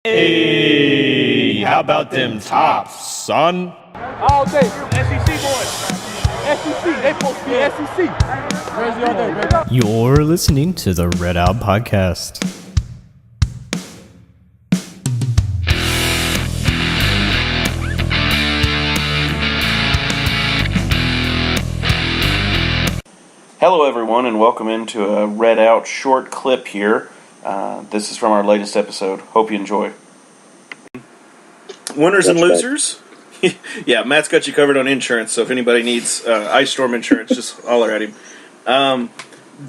Hey, how about them tops, son? All day, SEC boys. SEC, they supposed to be SEC. Jersey all day, baby. You're listening to the Red Out Podcast. Hello everyone, and welcome into a Red Out short clip here. This is from our latest episode. Hope you enjoy. Winners and losers? Yeah, Matt's got you covered on insurance, so if anybody needs ice storm insurance, just holler at him.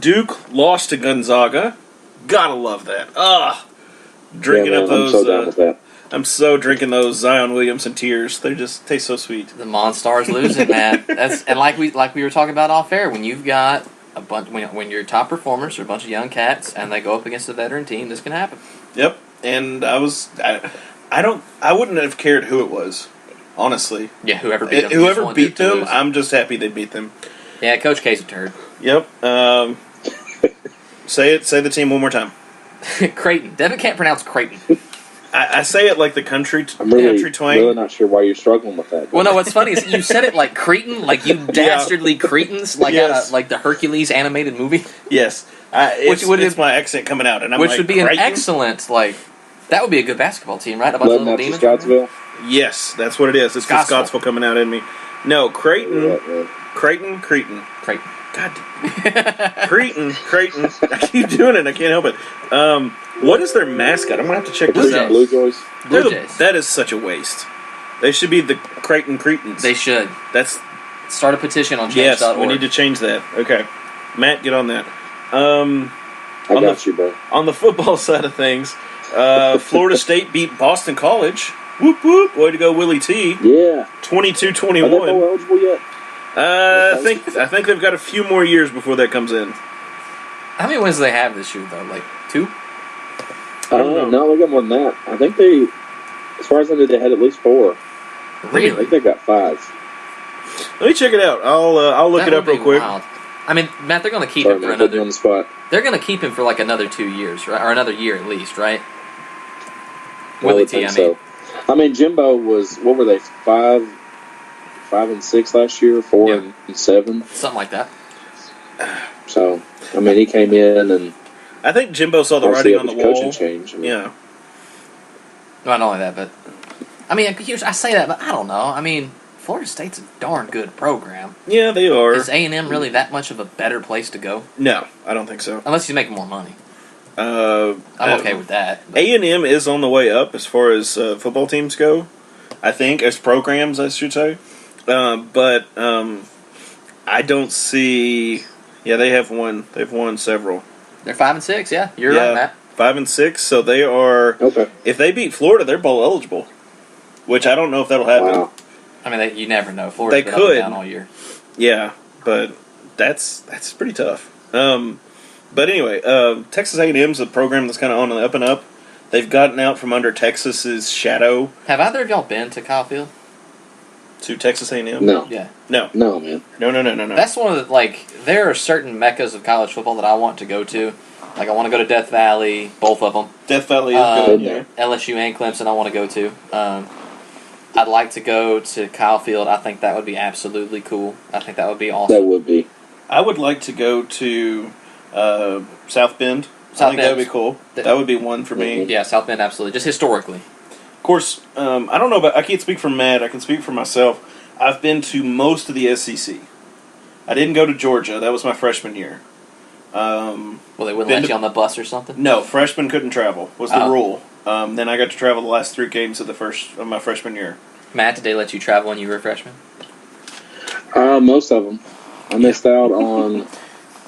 Duke lost to Gonzaga. Gotta love that. Drinking up those. I'm so down with that. I'm so drinking those Zion Williamson tears. They just taste so sweet. The Monstars losing, man. And like we were talking about off air, when you've got a bunch, when your top performers are a bunch of young cats and they go up against a veteran team, this can happen. Yep, and I wouldn't have cared who it was, honestly. Yeah, whoever beat them. Whoever beat them, I'm just happy they beat them. Yeah, Coach K's a turd. Yep. Say the team one more time. Creighton. Devin can't pronounce Creighton. I say it like the country twang. Really not sure why you're struggling with that. Well, no, what's funny is you said it like Cretan, like you dastardly Cretans, like Yes. like the Hercules animated movie. Yes. It's my accent coming out, and I'm Which like, would be an Creighton? excellent, that would be a good basketball team, right? A bunch of little demons. Scottsville? Yes, that's what it is. It's the Scottsville coming out in me. No, Creighton. Yeah. Creighton. Creighton. God. Creighton. I keep doing it. I can't help it. What is their mascot? I'm going to have to check this out. Blue Jays. Blue Jays. That is such a waste. They should be the Creighton Cretans. They should. That's Start a petition on change.org. Yes, we need to change that. Okay. Matt, get on that. I got you, bro. On the football side of things, Florida State beat Boston College. Whoop, whoop. Way to go, Willie T. Yeah. 22-21. Are they bowl eligible yet? I think they've got a few more years before that comes in. How many wins do they have this year, though? Like 2? I don't know. No, they got more than that. I think they, as far as I knew, they had at least 4. Really? I think they got 5. Let me check it out. I'll look it up real quick. Wild. I mean, Matt, they're going to keep Sorry, him for man, put you on another. the spot. They're going to keep him for like another 2 years, right? Or another year at least, right? I Willie would T. think so. I mean, Jimbo was, what were they? 5-6 last year, 4-7, something like that. So, I mean, he came in and I think Jimbo saw the writing on the wall. Coaching change. I mean, Yeah. Well, not only that, but I mean, I say that, but I don't know. I mean, Florida State's a darn good program. Yeah, they are. Is A&M really that much of a better place to go? No, I don't think so. Unless he's making more money. I'm I'm okay with that. but- A&M is on the way up as far as football teams go. I think as programs, I should say. But I don't see. Yeah, they have won. They've won several. They're 5-6. Yeah, you're right, Matt. 5-6. So they are. Okay. If they beat Florida, they're bowl eligible. Which I don't know if that'll happen. Wow. I mean, you never know. Florida's They been up and could. down all year. Yeah, but that's pretty tough. But anyway, Texas A&M's a program that's kind of on the up and up. They've gotten out from under Texas's shadow. Have either of y'all been to Kyle Field? To Texas A&M? No. Yeah. No, man. No. That's one of the, there are certain meccas of college football that I want to go to. Like, I want to go to Death Valley, both of them. Death Valley is good. Yeah. LSU and Clemson I want to go to. I'd like to go to Kyle Field. I think that would be absolutely cool. I think that would be awesome. That would be. I would like to go to South Bend. I think that would be cool. That would be one for me. Yeah, South Bend, absolutely. Just historically. Of course, I don't know about. I can't speak for Matt. I can speak for myself. I've been to most of the SEC. I didn't go to Georgia. That was my freshman year. Well, they wouldn't let you on the bus or something? No, freshmen couldn't travel. Was the rule. Then I got to travel the last 3 games of my freshman year. Matt, did they let you travel when you were a freshman? Most of them. I missed out on.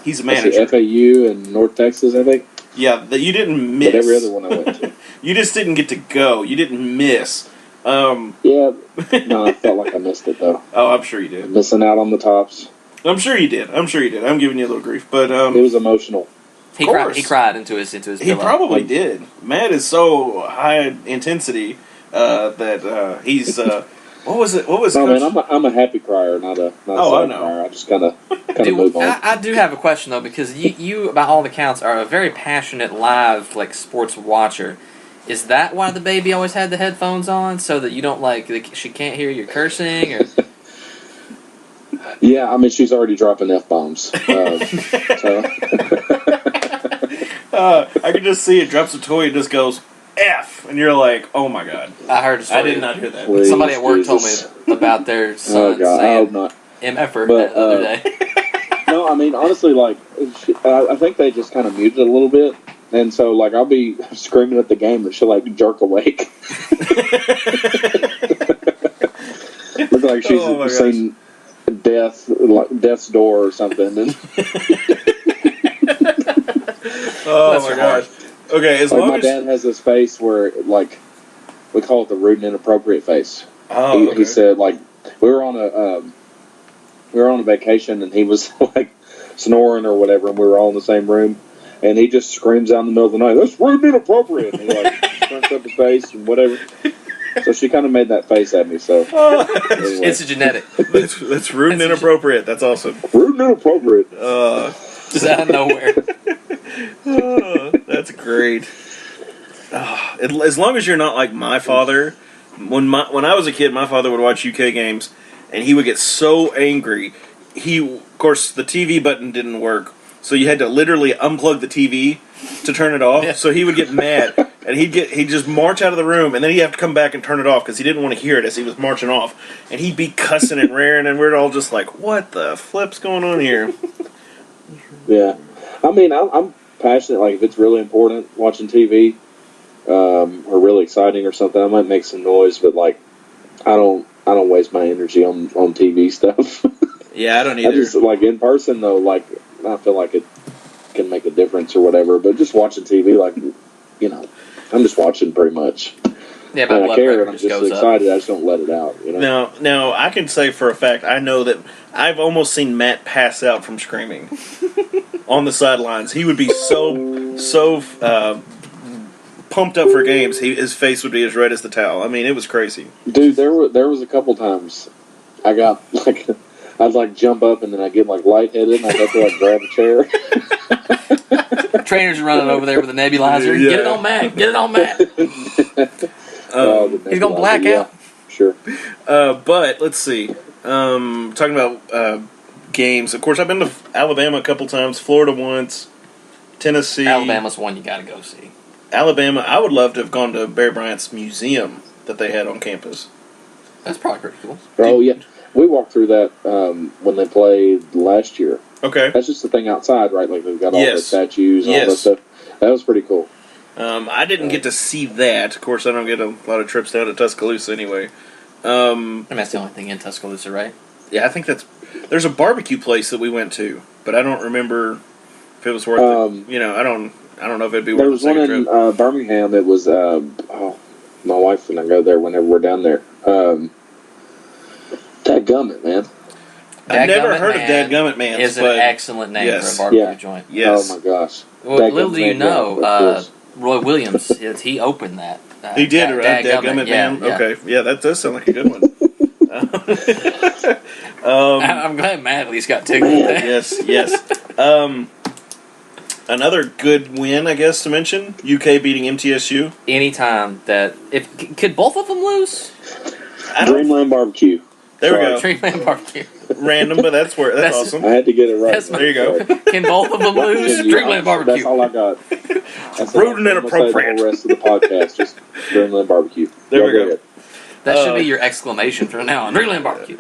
He's a manager. FAU and North Texas, I think. Yeah, you didn't miss. But every other one I went to. You just didn't get to go. You didn't miss. Yeah. No, I felt like I missed it, though. Oh, I'm sure you did. Missing out on the tops. I'm sure you did. I'm giving you a little grief, but it was emotional. He cried into his pillow. He probably did. Matt is so high intensity that he's. What was it? What was? No, Coach? man, I'm a happy crier, not a sad I know. crier. I just kind of move on. I do have a question though, because you, by all accounts, are a very passionate live sports watcher. Is that why the baby always had the headphones on, so that you don't she can't hear you cursing? Or Yeah, I mean, she's already dropping F-bombs. So. I can just see it drops a toy and just goes F, and you're like, oh my god. I heard a story. I did not hear that. Please, Somebody at work Jesus. told me about their son Oh, God, I hope saying not. "mf'er" But, the other day. No, I mean, honestly, like, I think they just kind of muted it a little bit. And so, like, I'll be screaming at the game and she'll, like, jerk awake. Look like she's seen Death's Door or something. And oh, my gosh. Okay, as like, long my as... dad has this face where, like, we call it the rude and inappropriate face. Oh, He said, like, we were on a vacation and he was, like, snoring or whatever, and we were all in the same room. And he just screams out in the middle of the night, "That's rude and inappropriate!" And he like crunks up his face and whatever. So she kind of made that face at me. So anyway. It's a genetic. That's rude and inappropriate. That's awesome. Rude and inappropriate. Just out of nowhere. That's great. As long as you're not like my father. When I was a kid, my father would watch UK games, and he would get so angry. Of course, the TV button didn't work. So you had to literally unplug the TV to turn it off. Yeah. So he would get mad, and he'd just march out of the room, and then he'd have to come back and turn it off because he didn't want to hear it as he was marching off. And he'd be cussing and raring, and we're all just like, "What the flip's going on here?" Yeah, I mean, I'm passionate. Like, if it's really important watching TV, or really exciting or something, I might make some noise. But like, I don't waste my energy on TV stuff. Yeah, I don't either. I just like in person though, like. I feel like it can make a difference or whatever, but just watching TV, like, you know, I'm just watching pretty much. Yeah, but I care and I'm just excited. I just don't let it out. You know? Now, I can say for a fact, I know that I've almost seen Matt pass out from screaming on the sidelines. He would be so pumped up for games. His face would be as red as the towel. I mean, it was crazy. Dude, there was a couple times I got like. I'd like jump up and then I'd get like lightheaded and I'd have to like grab a chair. Trainer's running over there with a nebulizer. Yeah. Get it on Matt. Get it on Matt. He's going to black out. Sure. But let's see. Talking about games. Of course, I've been to Alabama a couple times, Florida once, Tennessee. Alabama's one you got to go see. Alabama, I would love to have gone to Barry Bryant's museum that they had on campus. That's probably pretty cool. Oh, yeah. We walked through that when they played last year. Okay. That's just the thing outside, right? Like, they've got all the statues and all that stuff. That was pretty cool. I didn't get to see that. Of course, I don't get a lot of trips down to Tuscaloosa anyway. And that's the only thing in Tuscaloosa, right? Yeah, I think there's a barbecue place that we went to, but I don't remember if it was worth it. You know, I don't know if it'd be worth the second trip. There was one in Birmingham. It was, my wife and I go there whenever we're down there. Dadgummit, man. I've never heard of Dadgummit Man. Is an excellent name for a barbecue joint. Yes. Oh my gosh. Well, little do you know, Roy Williams, he opened that. He did, right? Dadgummit Man? Yeah. Okay. Yeah, that does sound like a good one. I'm glad Matt at least got tickled. Yes. Another good win, I guess, to mention. UK beating MTSU. Anytime that... Could both of them lose? Dreamland Barbecue. There we go. Dreamland Barbecue. Random, but that's awesome. I had to get it right. There you go. Can both of them lose? Dreamland Barbecue. That's all I got. Rude and Inappropriate. The rest of the podcast, just Dreamland Barbecue. There we go. That should be your exclamation from now on. Dreamland Barbecue.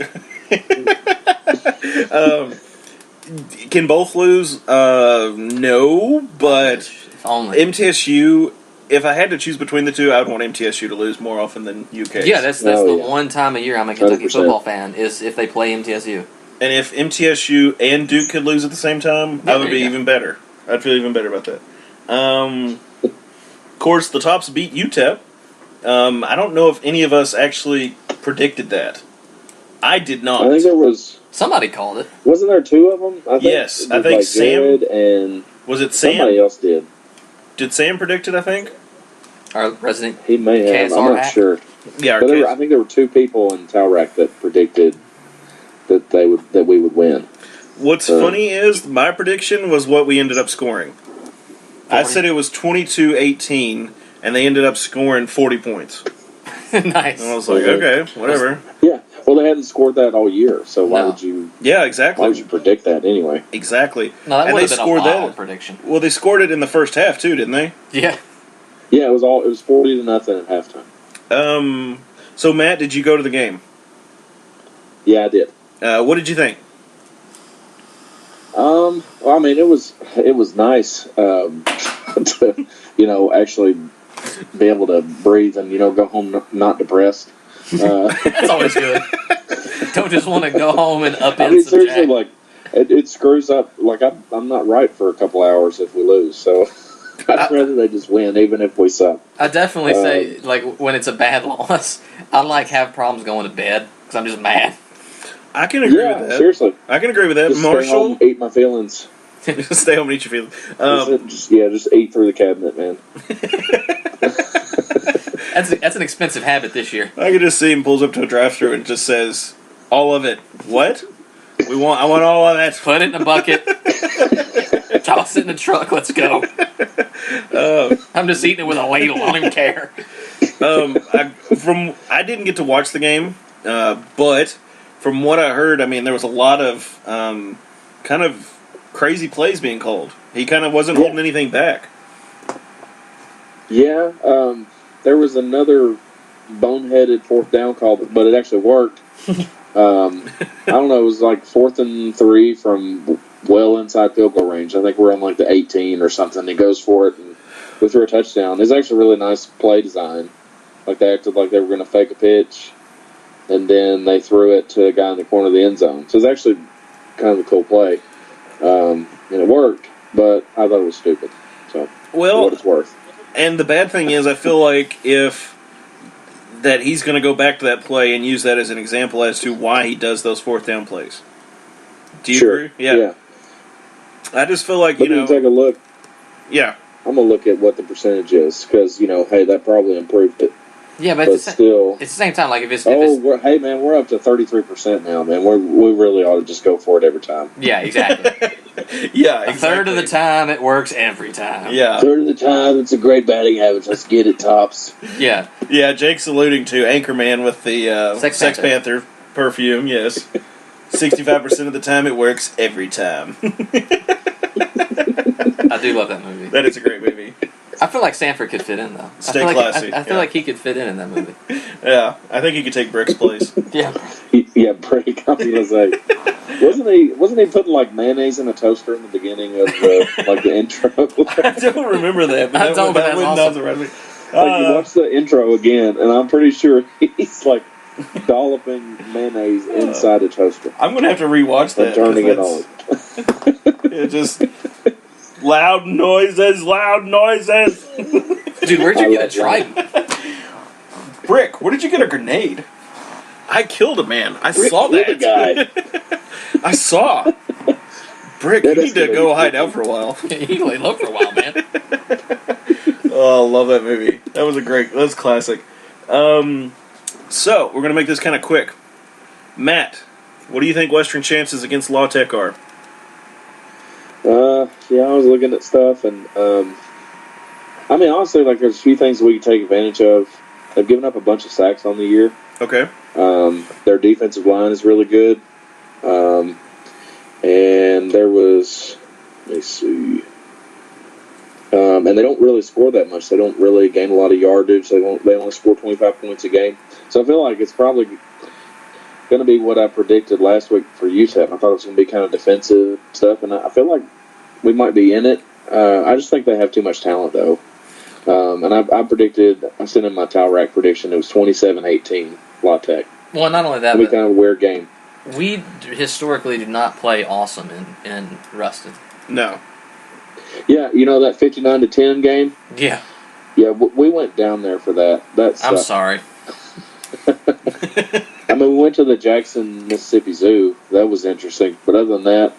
Can both lose? No, but only MTSU. If I had to choose between the two, I would want MTSU to lose more often than UK. Yeah, that's the one time a year I'm a Kentucky 100%. Football fan is if they play MTSU. And if MTSU and Duke could lose at the same time, I would be even better. I'd feel even better about that. Of course, the Tops beat UTEP. I don't know if any of us actually predicted that. I did not. I think there was... Somebody called it. Wasn't there two of them? I think yes, I think Sam... and was it Sam? Somebody else did. Did Sam predict it, I think? Our resident He may have. KSR I'm not sure. Yeah, but I think there were two people in Talrac that predicted that we would win. What's funny is my prediction was what we ended up scoring. I said it was 22-18, and they ended up scoring 40 points. Nice. And I was like, okay, whatever. Yeah. Well, they hadn't scored that all year, so why No. would you? Yeah, exactly. Why would you predict that anyway? Exactly. No, that And would they have been a scored wild that. prediction. Well, they scored it in the first half too, didn't they? Yeah. Yeah, it was 40-0 at halftime. So Matt, did you go to the game? Yeah, I did. What did you think? Well, I mean, it was nice to actually be able to breathe and go home not depressed. That's always good. Don't just want to go home and upend I mean, some seriously, jack. like it screws up. Like I'm not right for a couple hours if we lose, so I'd rather they just win, even if we suck. I definitely say, like, when it's a bad loss, I have problems going to bed because I'm just mad. I can agree Yeah, with that. seriously. I can agree with that. Just stay Marshall, home, eat my feelings. stay home and eat your feelings. Just eat through the cabinet, man. That's an expensive habit this year. I can just see him pulls up to a drive-thru and just says, "All of it." What? I want all of that. Put it in a bucket. Toss it in the truck. Let's go. I'm just eating it with a ladle. I don't even care. I didn't get to watch the game, but from what I heard, I mean, there was a lot of kind of crazy plays being called. He kind of wasn't holding anything back. Yeah, there was another boneheaded fourth down call, but it actually worked. I don't know, it was like 4th and 3 from well inside field goal range. I think we're on like the 18 or something. He goes for it, and we threw a touchdown. It's actually a really nice play design. Like they acted like they were going to fake a pitch, and then they threw it to a guy in the corner of the end zone. So it's actually kind of a cool play. And it worked, but I thought it was stupid. So, for what it's worth. And the bad thing is, I feel like that he's going to go back to that play and use that as an example as to why he does those fourth down plays. Do you agree? Yeah. I just feel like, Let me take a look. Yeah. I'm going to look at what the percentage is, because, hey, that probably improved it. Yeah, but still, it's the same time. Like if hey man, we're up to 33% now, man. We really ought to just go for it every time. Yeah, exactly. Yeah, exactly. A third of the time, it works every time. Yeah. A third of the time, it's a great batting average. Let's get it, Tops. Yeah. Yeah, Jake's alluding to Anchorman with the Sex Panther perfume, yes. 65% of the time, it works every time. I do love that movie. That is a great movie. I feel like Sanford could fit in, though. Stay classy. I feel like he could fit in that movie. Yeah, I think he could take Brick's place. Yeah. Yeah, Brick. I was gonna say, wasn't he putting like mayonnaise in a toaster in the beginning of the intro? I don't remember that. But I don't, but that's awesome. You watch the intro again, and I'm pretty sure he's like dolloping mayonnaise inside a toaster. I'm gonna have to rewatch that. And turning it on. It just loud noises. Dude, where'd you get a trident? Brick, where did you get a grenade? I killed a man. I saw that. The guy. I saw. Brick, you need to go hide out for a while. You laid low for a while, man. Oh, I love that movie. That's classic. So, we're going to make this kind of quick. Matt, what do you think Western chances against La Tech are? Yeah, I was looking at stuff, and I mean, honestly, like there's a few things we can take advantage of. They've given up a bunch of sacks on the year. Okay. Their defensive line is really good. And there was, let me see. And they don't really score that much. They don't really gain a lot of yardage. They only score 25 points a game. So I feel like it's probably going to be what I predicted last week for UTEP. I thought it was going to be kind of defensive stuff, and I feel like we might be in it. I just think they have too much talent, though. And I sent in my towel rack prediction. It was 27-18, La Tech. Well, not only that, It'll be kind of a weird game. We historically do not play awesome in Ruston. No. Yeah, that 59-10 game? Yeah. Yeah, we went down there for that. I'm sorry. I mean, we went to the Jackson, Mississippi Zoo. That was interesting. But other than that...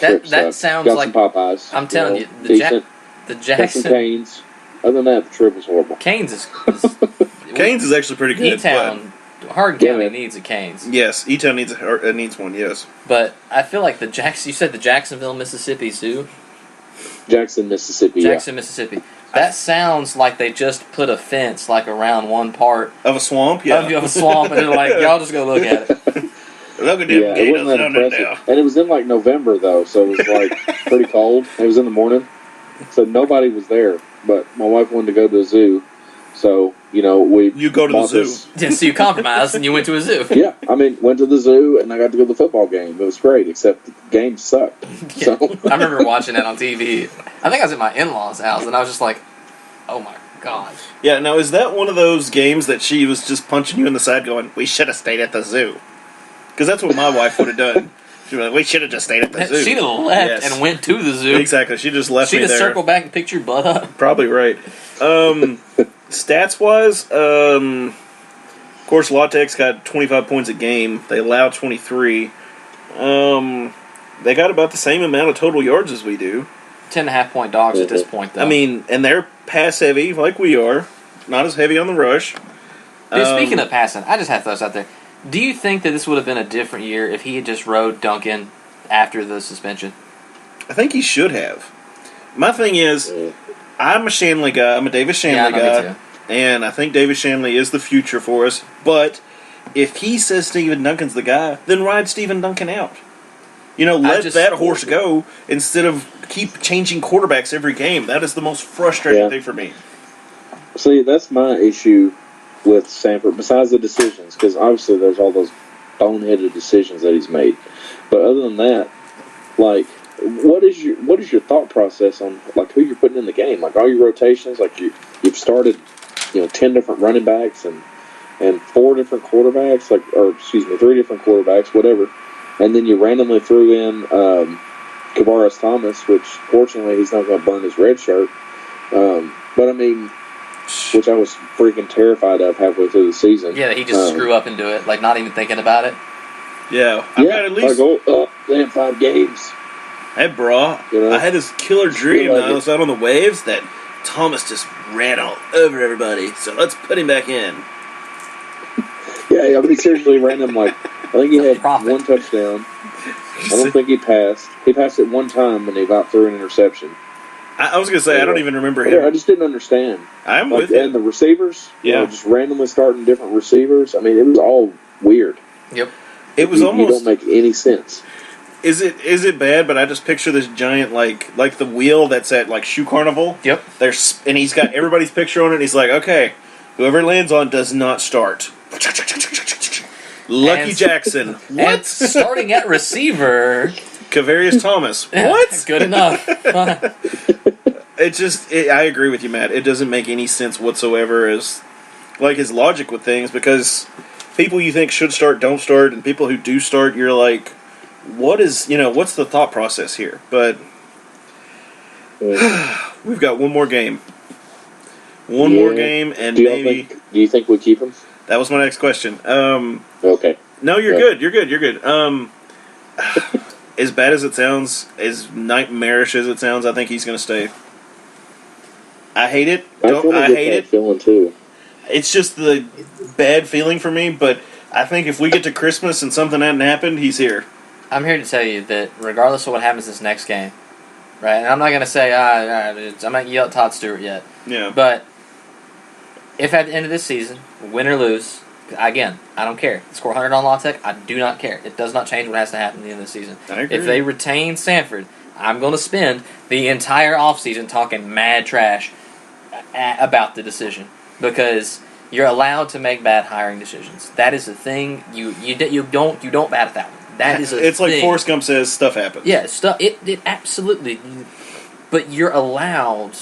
That sounds got like... some Popeyes. I'm telling you, the Jackson... Got some Canes. Other than that, the trip was horrible. Canes is Canes is actually pretty good. E-Town, Hardin County needs a Canes. Yes, E-Town needs one, yes. But I feel like you said the Jacksonville, Mississippi Zoo? Jackson, Mississippi, Mississippi. That sounds like they just put a fence like around one part Of a swamp, yeah. of a swamp, and they're like, y'all just go look at it. Look at them Yeah, it wasn't gators that down there impressive. now. And it was in like November though, so it was like pretty cold. It was in the morning, so nobody was there. But my wife wanted to go to the zoo, so You go to the bought zoo. this- Yeah, so you compromised and you went to a zoo. Yeah, I mean, went to the zoo and I got to go to the football game. It was great, except the game sucked. So I remember watching that on TV. I think I was at my in-laws' house, and I was just like, oh my gosh. Yeah, now is that one of those games that she was just punching you in the side going, we should have stayed at the zoo? Because that's what my wife would have done. She'd be like, we should have just stayed at the zoo. She'd have left Yes. and went to the zoo. Exactly, she just left She'd me have there. circled back and picked your butt up. Probably right. Stats-wise, of course, La Tech's got 25 points a game. They allow 23. They got about the same amount of total yards as we do. 10.5-point dogs at this point, though. I mean, and they're pass-heavy like we are. Not as heavy on the rush. Dude, speaking of passing, I just have to throw this out there. Do you think that this would have been a different year if he had just rode Duncan after the suspension? I think he should have. My thing is, I'm a Shanley guy. I'm a Davis Shanley Yeah, I know, me guy. too. And I think Davis Shanley is the future for us. But if he says Stephen Duncan's the guy, then ride Stephen Duncan out. Let that horse go instead of keep changing quarterbacks every game. That is the most frustrating thing for me. see, that's my issue with Sanford. Besides the decisions, because obviously there's all those boneheaded decisions that he's made. But other than that, like, what is your thought process on like who you're putting in the game? Like all your rotations, like you've started 10 different running backs and 4 different quarterbacks, 3 different quarterbacks, whatever. And then you randomly threw in Kavaris Thomas, which fortunately he's not going to burn his red shirt. But I mean, which I was freaking terrified of halfway through the season. Yeah, he just screw up and do it, like not even thinking about it. Yeah, I've got at least. They had 5 games. Hey, bro, I had this killer dream that I was out on the waves that Thomas just ran all over everybody. So let's put him back in. Yeah, I mean, seriously, random, I think he had 1 touchdown. I don't think he passed. He passed it 1 time and he about threw an interception. I was going to say, I don't even remember Yeah, I him. just didn't understand. I'm with you. And the receivers, Yeah. just randomly starting different receivers. I mean, it was all weird. Yep. It was You almost. don't make any sense. Is it bad? But I just picture this giant like the wheel that's at like Shoe Carnival. Yep. And he's got everybody's picture on it. And he's like, okay, whoever it lands on does not start. Lucky And- Jackson. And What? starting at receiver. Kavarius Thomas. What? Good enough. I agree with you, Matt. It doesn't make any sense whatsoever as like his logic with things because people you think should start don't start, and people who do start, you're like, what's the thought process here? But we've got one more game. One more game, and maybe Do you think we keep him? that was my next question. Okay. No, you're Good. good. You're good. As bad as it sounds, as nightmarish as it sounds, I think he's going to stay. I hate it. I hate it. Feeling too. It's just the bad feeling for me, but I think if we get to Christmas and something hadn't happened, he's here. I'm here to tell you that regardless of what happens this next game, right, and I'm not going to say, I'm not yell at Todd Stewart yet, Yeah. but if at the end of this season, win or lose, again, I don't care. Score 100 on La Tech, I do not care. It does not change what has to happen at the end of the season. I agree. If they retain Sanford, I'm going to spend the entire offseason talking mad trash about the decision because you're allowed to make bad hiring decisions. That is a thing. You don't bat at that one. That is a It's like thing. Forrest Gump says, stuff happens. Yeah, stuff. It absolutely. But you're allowed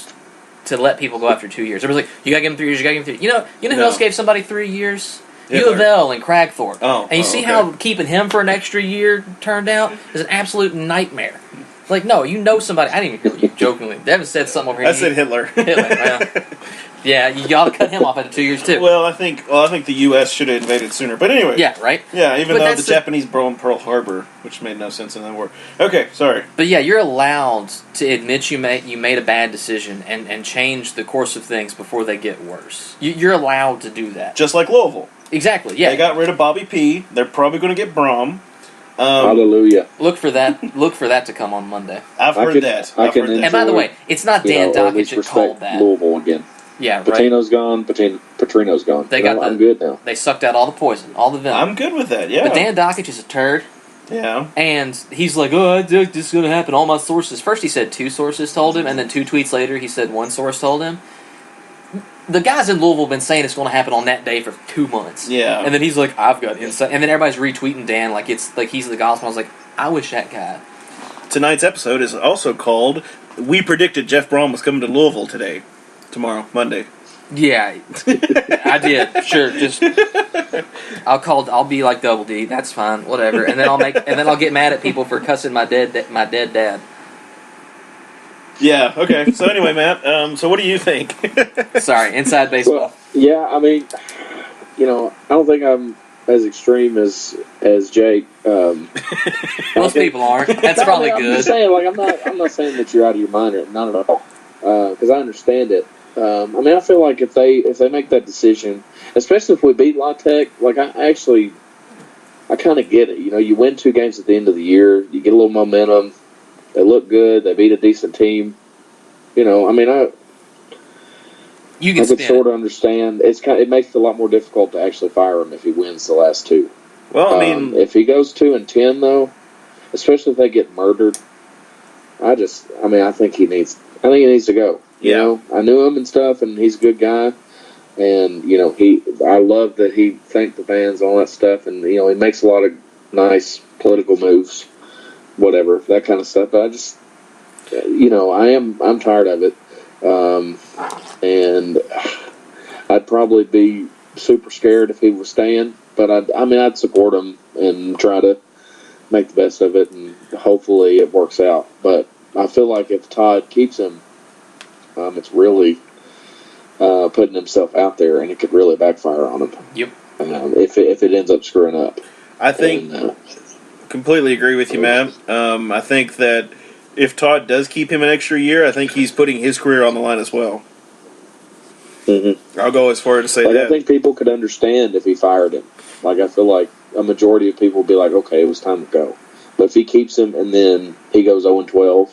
to let people go after 2 years. Everybody's like, you got to give them 3 years. You got to give them 3. You know who No. else gave somebody 3 years? Hitler. U of L and Cragthorpe. Oh, and you see okay. how keeping him for an extra year turned out is an absolute nightmare. Like, no, somebody. I didn't even hear you jokingly. Devin said something over here. I said Hitler. Hitler. Well, yeah, you ought to cut him off after 2 years too. Well, I think the U.S. should have invaded sooner. But anyway. Yeah, right. Yeah, even But though that's the Japanese burned Pearl Harbor, which made no sense in that war. Okay, sorry. But yeah, you're allowed to admit you made a bad decision and change the course of things before they get worse. You're allowed to do that. Just like Louisville. Exactly. Yeah. They got rid of Bobby P. They're probably going to get Brom. Hallelujah. Look for that. Look for that to come on Monday. I've heard that. I I've can heard that. And by the way, it's not Dan or at Dockich least that called respect that. Louisville again. Yeah, right. Patino's gone. Petrino's gone. I'm good now. They sucked out all the poison, all the venom. I'm good with that, yeah. But Dan Dockich is a turd. Yeah. And he's like, oh, this is going to happen. All my sources. First he said 2 sources told him, and then 2 tweets later he said 1 source told him. The guys in Louisville have been saying it's going to happen on that day for 2 months. Yeah. And then he's like, I've got insight. And then everybody's retweeting Dan like it's like he's the gospel. I was like, I wish that guy. Tonight's episode is also called We Predicted Jeff Brom was coming to Louisville tomorrow, Monday. Yeah, I did. Sure, just I'll be like Double D. That's fine, whatever. And then I'll get mad at people for cussing my dead dad. Yeah. Okay. So anyway, Matt. So what do you think? Sorry, inside baseball. Well, yeah, I mean, I don't think I'm as extreme as Jake. Most people aren't. That's probably I'm good. just saying, I'm not saying that you're out of your mind, or not at all, because I understand it. I feel like if they make that decision, especially if we beat La Tech, I kind of get it. You win 2 games at the end of the year, you get a little momentum. They look good. They beat a decent team. I could sort of understand. It makes it a lot more difficult to actually fire him if he wins the last 2. Well, if he goes 2-10 though, especially if they get murdered, I think he needs to go. Yeah. I knew him and stuff, and he's a good guy. And I love that he thanked the fans and all that stuff, and he makes a lot of nice political moves, whatever, that kind of stuff. But I just, I'm tired of it. And I'd probably be super scared if he was staying, but I'd support him and try to make the best of it, and hopefully it works out. But I feel like if Todd keeps him, it's really putting himself out there, and it could really backfire on him. Yep. If it ends up screwing up. I think completely agree with you, Matt. I think that if Todd does keep him an extra year, I think he's putting his career on the line as well. Mm-hmm. I'll go as far to say that. I think people could understand if he fired him. I feel like a majority of people would be like, okay, it was time to go. But if he keeps him and then he goes 0-12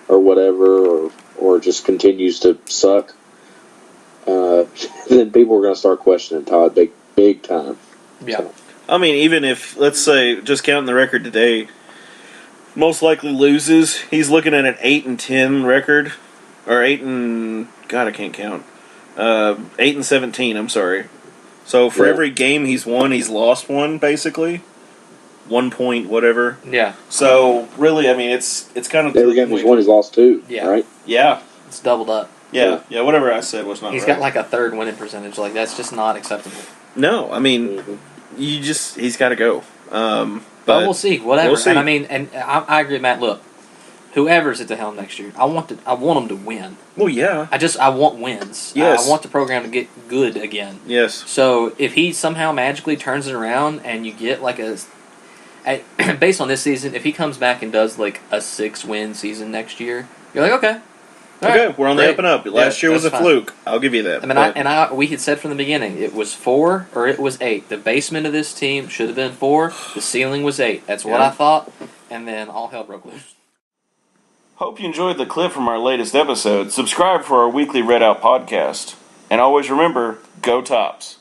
or whatever, or just continues to suck, then people are going to start questioning Todd big time. Yeah. So. Even if, let's say, just counting the record today, most likely loses, he's looking at an 8-10 record, or 8 God, I can't count. 8-17. I'm sorry. So for every game he's won, he's lost one, basically. 1 point, whatever. Yeah. So really, it's kind of every game he's won, he's lost 2. Yeah. Right. Yeah. It's doubled up. Yeah. Whatever I said was not. He's right. got a 3rd winning percentage. That's just not acceptable. No, he's got to go. But we'll see. Whatever. We'll see. And I agree, Matt. Look, whoever's at the helm next year, I want them to win. Well, yeah. I want wins. Yes. I want the program to get good again. Yes. So if he somehow magically turns it around and you get based on this season, if he comes back and does a 6-win season next year, you're like, okay. Okay, right, we're on the up and up. Last year was a fluke. I'll give you that. We had said from the beginning, it was 4 or it was 8. The basement of this team should have been 4. The ceiling was 8. That's what I thought. And then all hell broke loose. Hope you enjoyed the clip from our latest episode. Subscribe for our weekly Red Out podcast. And always remember, go Tops.